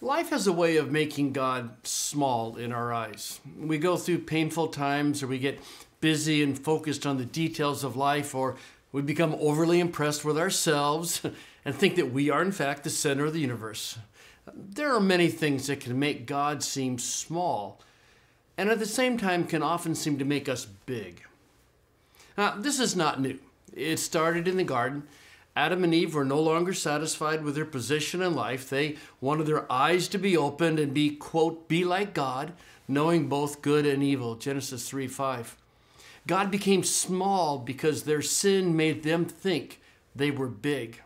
Life has a way of making God small in our eyes. We go through painful times, or we get busy and focused on the details of life, or we become overly impressed with ourselves and think that we are in fact the center of the universe. There are many things that can make God seem small, and at the same time can often seem to make us big. Now, this is not new. It started in the garden. Adam and Eve were no longer satisfied with their position in life. They wanted their eyes to be opened and be, quote, be like God, knowing both good and evil, Genesis 3:5. God became small because their sin made them think they were big.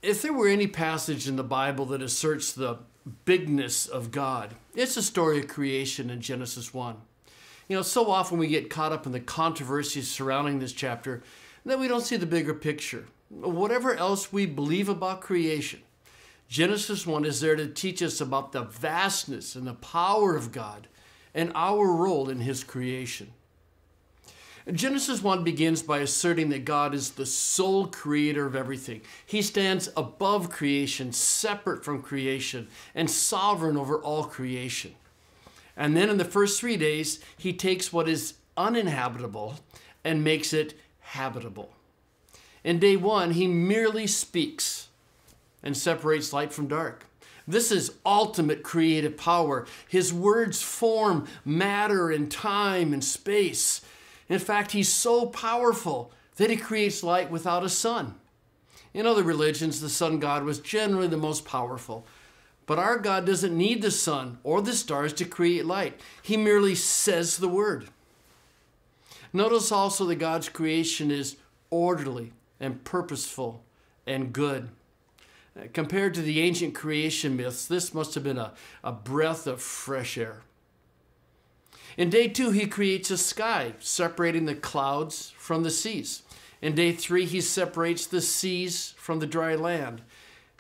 If there were any passage in the Bible that asserts the bigness of God, it's the story of creation in Genesis 1. So often we get caught up in the controversies surrounding this chapter that we don't see the bigger picture. Whatever else we believe about creation, Genesis 1 is there to teach us about the vastness and the power of God and our role in His creation. Genesis 1 begins by asserting that God is the sole creator of everything. He stands above creation, separate from creation, and sovereign over all creation. And then in the first 3 days, He takes what is uninhabitable and makes it habitable. In day 1, He merely speaks and separates light from dark. This is ultimate creative power. His words form matter and time and space. In fact, He's so powerful that He creates light without a sun. In other religions, the sun god was generally the most powerful. But our God doesn't need the sun or the stars to create light. He merely says the word. Notice also that God's creation is orderly and purposeful and good. Compared to the ancient creation myths, this must have been a breath of fresh air. In day 2, He creates a sky, separating the clouds from the seas. In day 3, He separates the seas from the dry land.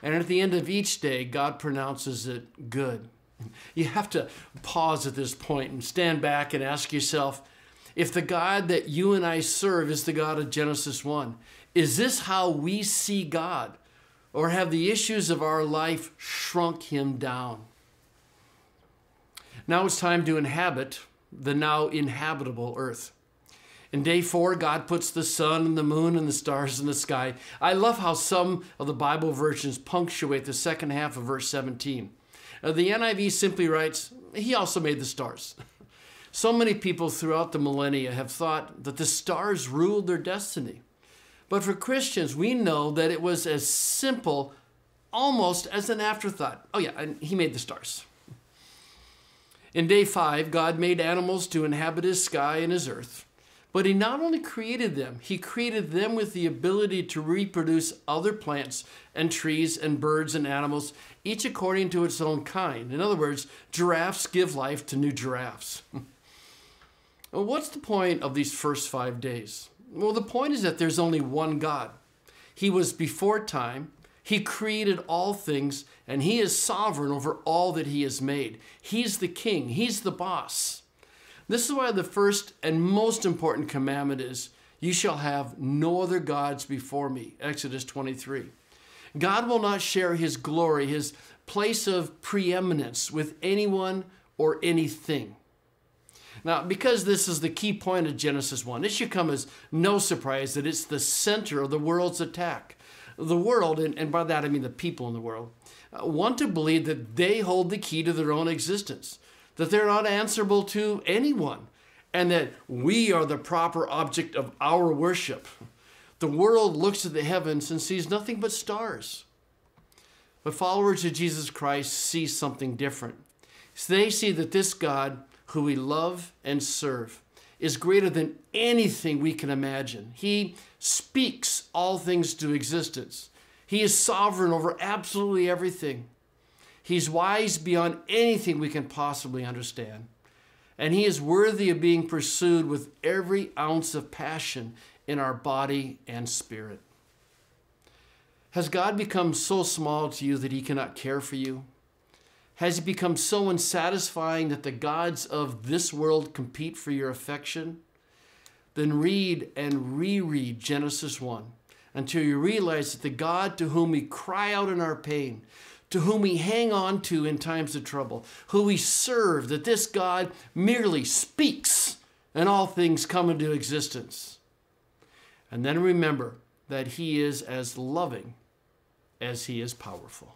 And at the end of each day, God pronounces it good. You have to pause at this point and stand back and ask yourself, if the God that you and I serve is the God of Genesis 1, is this how we see God? Or have the issues of our life shrunk Him down? Now it's time to inhabit the now inhabitable earth. In day 4, God puts the sun and the moon and the stars in the sky. I love how some of the Bible versions punctuate the second half of verse 17. The NIV simply writes, He also made the stars. So many people throughout the millennia have thought that the stars ruled their destiny. But for Christians, we know that it was as simple almost as an afterthought. Oh yeah, and He made the stars. In day 5, God made animals to inhabit His sky and His earth. But He not only created them, He created them with the ability to reproduce other plants and trees and birds and animals, each according to its own kind. In other words, giraffes give life to new giraffes. Well, what's the point of these first 5 days? Well, the point is that there's only one God. He was before time. He created all things, and He is sovereign over all that He has made. He's the king. He's the boss. This is why the first and most important commandment is, you shall have no other gods before me, Exodus 23. God will not share His glory, His place of preeminence with anyone or anything. Now, because this is the key point of Genesis 1, it should come as no surprise that it's the center of the world's attack. The world, and by that I mean the people in the world, want to believe that they hold the key to their own existence, that they're not answerable to anyone, and that we are the proper object of our worship. The world looks at the heavens and sees nothing but stars. But followers of Jesus Christ see something different. So they see that this God, who we love and serve, is greater than anything we can imagine. He speaks all things to existence. He is sovereign over absolutely everything. He's wise beyond anything we can possibly understand. And He is worthy of being pursued with every ounce of passion in our body and spirit. Has God become so small to you that He cannot care for you? Has He become so unsatisfying that the gods of this world compete for your affection? Then read and reread Genesis 1 until you realize that the God to whom we cry out in our pain, to whom we hang on to in times of trouble, who we serve, that this God merely speaks and all things come into existence. And then remember that he is as loving as he is powerful.